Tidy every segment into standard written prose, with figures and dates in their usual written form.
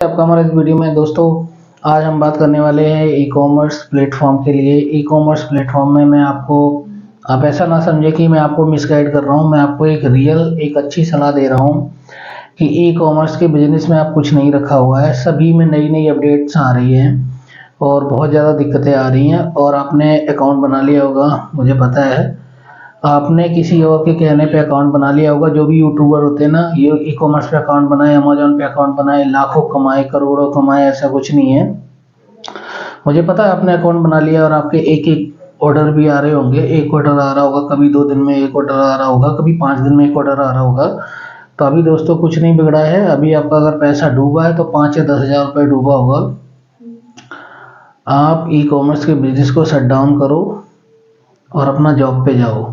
आपका हमारे इस वीडियो में दोस्तों आज हम बात करने वाले हैं ई कॉमर्स प्लेटफॉर्म के लिए। ई कॉमर्स प्लेटफॉर्म में मैं आपको, आप ऐसा ना समझे कि मैं आपको मिसगाइड कर रहा हूं। मैं आपको एक अच्छी सलाह दे रहा हूं कि ई कॉमर्स के बिजनेस में आप कुछ नहीं रखा हुआ है। सभी में नई नई अपडेट्स आ रही हैं और बहुत ज़्यादा दिक्कतें आ रही हैं। और आपने अकाउंट बना लिया होगा, मुझे पता है आपने किसी और के कहने पे अकाउंट बना लिया होगा। जो भी यूट्यूबर होते हैं ना, ये ई कॉमर्स पे अकाउंट बनाए, अमेजोन पे अकाउंट बनाए, लाखों कमाए, करोड़ों कमाए, ऐसा कुछ नहीं है। मुझे पता है आपने अकाउंट बना लिया और आपके एक एक ऑर्डर भी आ रहे होंगे। एक ऑर्डर आ रहा होगा, कभी 2 दिन में एक ऑर्डर आ रहा होगा, कभी 5 दिन में एक ऑर्डर आ रहा होगा। तो अभी दोस्तों कुछ नहीं बिगड़ा है। अभी आपका अगर पैसा डूबा है तो 5 या 10 हज़ार रुपये डूबा होगा। आप ई कॉमर्स के बिजनेस को शट डाउन करो और अपना जॉब पे जाओ।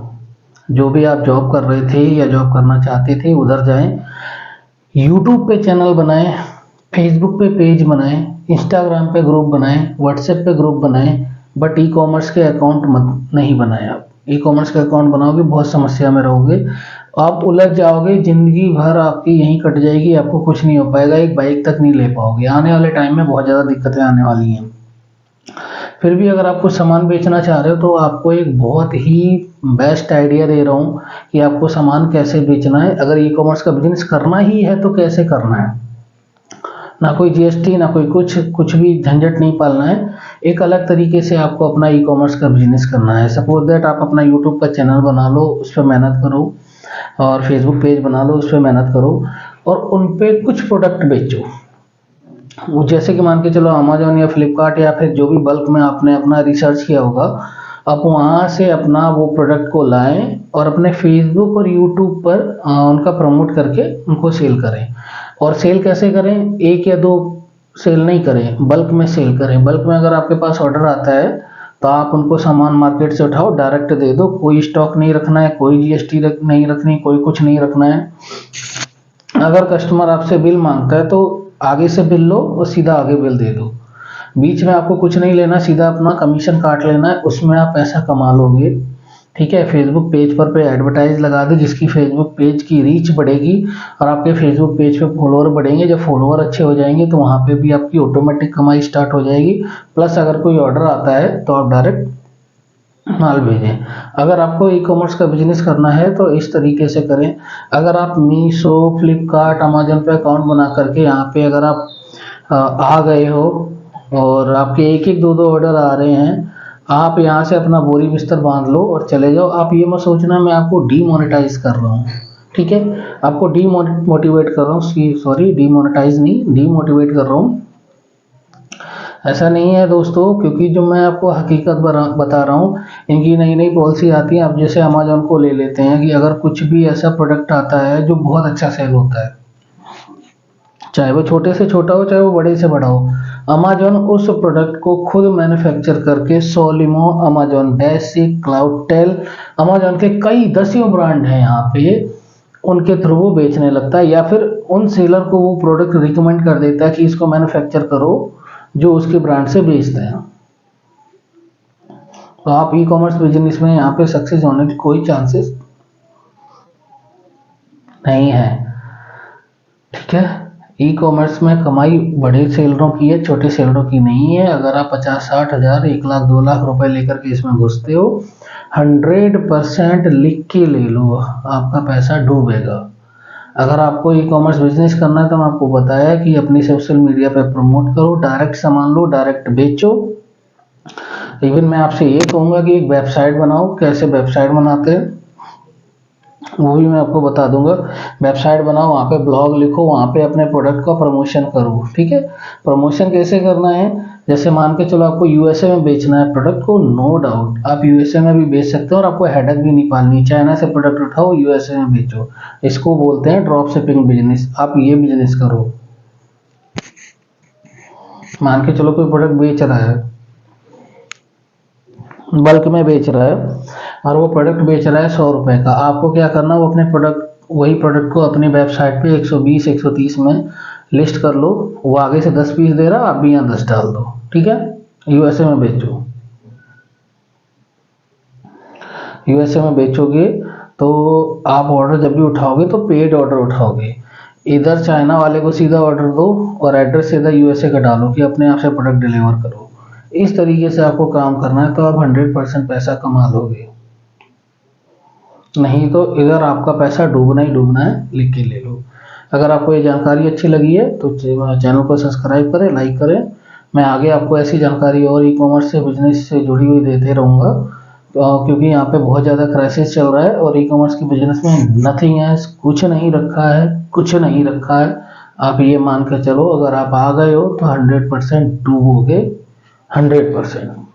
जो भी आप जॉब कर रहे थे या जॉब करना चाहते थे उधर जाएं। यूट्यूब पे चैनल बनाएं, फेसबुक पे पेज बनाएं, इंस्टाग्राम पे ग्रुप बनाएं, व्हाट्सएप पे ग्रुप बनाएं। बट ई कॉमर्स के अकाउंट मत नहीं बनाएं। आप ई कॉमर्स के अकाउंट बनाओगे बहुत समस्या में रहोगे, आप उलझ जाओगे, जिंदगी भर आपकी यहीं कट जाएगी, आपको कुछ नहीं हो पाएगा, एक बाइक तक नहीं ले पाओगे। आने वाले टाइम में बहुत ज़्यादा दिक्कतें आने वाली हैं। फिर भी अगर आप कुछ सामान बेचना चाह रहे हो तो आपको एक बहुत ही बेस्ट आइडिया दे रहा हूँ कि आपको सामान कैसे बेचना है। अगर ई कॉमर्स का बिजनेस करना ही है तो कैसे करना है। ना कोई जीएसटी, ना कोई कुछ भी झंझट नहीं पालना है। एक अलग तरीके से आपको अपना ई कॉमर्स का बिजनेस करना है। सपोज दैट आप अपना यूट्यूब का चैनल बना लो, उस पर मेहनत करो, और फेसबुक पेज बना लो, उस पर मेहनत करो और उन पे कुछ प्रोडक्ट बेचो। वो जैसे कि मान के चलो अमेजोन या फ्लिपकार्ट या फिर जो भी बल्क में आपने अपना रिसर्च किया होगा, आप वहाँ से अपना वो प्रोडक्ट को लाएं और अपने फेसबुक और यूट्यूब पर उनका प्रमोट करके उनको सेल करें। और सेल कैसे करें? एक या दो सेल नहीं करें, बल्क में सेल करें। बल्क में अगर आपके पास ऑर्डर आता है तो आप उनको सामान मार्केट से उठाओ, डायरेक्ट दे दो। कोई स्टॉक नहीं रखना है, कोई जीएसटी नहीं रखनी, कोई कुछ नहीं रखना है। अगर कस्टमर आपसे बिल मांगता है तो आगे से बिल लो और सीधा आगे बिल दे दो। बीच में आपको कुछ नहीं लेना, सीधा अपना कमीशन काट लेना है, उसमें आप पैसा कमा लोगे। ठीक है। फेसबुक पेज पर एडवर्टाइज लगा दो, जिसकी फेसबुक पेज की रीच बढ़ेगी और आपके फेसबुक पेज पे फॉलोअर बढ़ेंगे। जब फॉलोअर अच्छे हो जाएंगे तो वहाँ पे भी आपकी ऑटोमेटिक कमाई स्टार्ट हो जाएगी। प्लस अगर कोई ऑर्डर आता है तो आप डायरेक्ट माल भेजें। अगर आपको ई कॉमर्स का बिजनेस करना है तो इस तरीके से करें। अगर आप मीशो, फ्लिपकार्ट, अमेजन पे अकाउंट बना करके यहाँ पे अगर आप आ गए हो और आपके एक एक दो दो ऑर्डर आ रहे हैं, आप यहाँ से अपना बोरी बिस्तर बांध लो और चले जाओ। आप ये मत सोचना मैं आपको डीमोनेटाइज कर रहा हूँ। ठीक है। आपको डीमोटिवेट कर रहा हूँ, सॉरी, डीमोनेटाइज नहीं, डीमोटिवेट कर रहा हूँ। ऐसा नहीं है दोस्तों, क्योंकि जो मैं आपको हकीकत बता रहा हूँ, इनकी नई नई पॉलिसी आती है। अब जैसे अमेजोन को ले लेते हैं कि अगर कुछ भी ऐसा प्रोडक्ट आता है जो बहुत अच्छा सेल होता है, चाहे वो छोटे से छोटा हो, चाहे वो बड़े से बड़ा हो, अमेजोन उस प्रोडक्ट को खुद मैन्युफैक्चर करके Solimo, Amazon basic, Cloudtail, Amazon के कई दसियों ब्रांड हैं यहाँ पे, उनके थ्रू वो बेचने लगता है। या फिर उन सेलर को वो प्रोडक्ट रिकमेंड कर देता है कि इसको मैन्युफैक्चर करो, जो उसके ब्रांड से बेचते हैं। तो आप ई कॉमर्स बिजनेस में यहाँ पे सक्सेस होने की कोई चांसेस नहीं है। ठीक है। ई कॉमर्स में कमाई बड़े सेलरों की है, छोटे सेलरों की नहीं है। अगर आप 50-60 हज़ार, 1 लाख, 2 लाख रुपए लेकर के इसमें घुसते हो, 100% लिख के ले लो, आपका पैसा डूबेगा। अगर आपको ई कॉमर्स बिजनेस करना है तो मैं आपको बताया कि अपनी सोशल मीडिया पे प्रमोट करो, डायरेक्ट सामान लो, डायरेक्ट बेचो। इवन मैं आपसे ये कहूँगा कि एक वेबसाइट बनाओ। कैसे वेबसाइट बनाते हैं वो भी मैं आपको बता दूंगा। वेबसाइट बनाओ, वहाँ पे ब्लॉग लिखो, वहाँ पे अपने प्रोडक्ट का प्रमोशन करो। ठीक है। प्रमोशन कैसे करना है? जैसे मान के चलो आपको यूएसए में बेचना है प्रोडक्ट को, नो डाउट आप यूएसए में भी बेच सकते हो और आपको हेडक भी नहीं पालनी। चाइना से प्रोडक्ट उठाओ, यूएसए में बेचो। इसको बोलते हैं ड्रॉप शिपिंग बिजनेस। आप ये बिजनेस करो। मान के चलो कोई प्रोडक्ट बेच रहा है, बल्क में बेच रहा है, और वो प्रोडक्ट बेच रहा है 100 रुपए का। आपको क्या करना, वो अपने प्रोडक्ट, वही प्रोडक्ट को अपनी वेबसाइट पे 120, 130 में लिस्ट कर लो। वो आगे से 10 पीस दे रहा, आप भी यहाँ 10 डाल दो। ठीक है। यूएसए में बेचो। यूएसए में बेचोगे तो आप ऑर्डर जब भी उठाओगे तो पेड ऑर्डर उठाओगे। इधर चाइना वाले को सीधा ऑर्डर दो और एड्रेस सीधा यूएसए का डालो कि अपने आप से प्रोडक्ट डिलीवर करो। इस तरीके से आपको काम करना है तो आप 100% पैसा कमा लोगे। नहीं तो इधर आपका पैसा डूबना ही डूबना है, लिख के ले लो। अगर आपको ये जानकारी अच्छी लगी है तो चैनल को सब्सक्राइब करें, लाइक करें। मैं आगे आपको ऐसी जानकारी और ई कॉमर्स से बिजनेस से जुड़ी हुई देते रहूँगा, क्योंकि यहाँ पे बहुत ज़्यादा क्राइसिस चल रहा है और ई कॉमर्स की बिजनेस में नथिंग है, कुछ नहीं रखा है, कुछ नहीं रखा है। आप ये मान के चलो, अगर आप आ गए हो तो 100% डूबोगे, 100%।